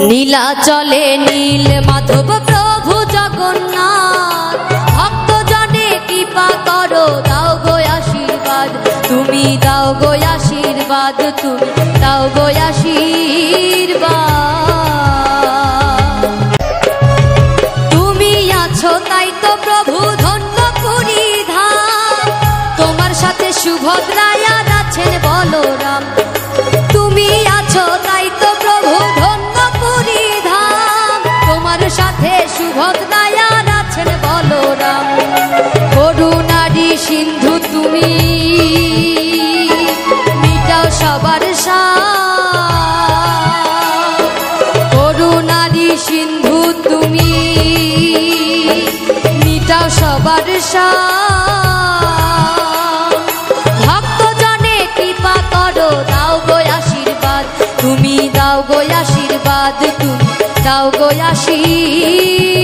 নীলাচলে নীল মাধব প্রভু জগন্নাথ, ভক্ত জনে কৃপা করো, দাও গো আশীর্বাদ, তুমি দাও গো আশীর্বাদ, তুমি দাও গো আশীর্বাদ। তুমি আছো তাই তো প্রভু ধন্য পুরী ধাম, তোমার সাথে সুভদ্রায়া আছেন বলরাম। তুমি আছো তাই তো প্রভু ধন্য পুরী ধাম, তোমার সাথে সুভদ্রায়া আছেন বলরাম। করুণারি সিন্ধু তুমি, মিটাও সবার সাথ। করুণারি সিন্ধু তুমি, মিটাও সবার সাথ। ভক্ত জনে কৃপা করো, দাও গো আশীর্বাদ, তুমি দাও গো আশীর্বাদ, তুমি দাও গো আশীর্বাদ।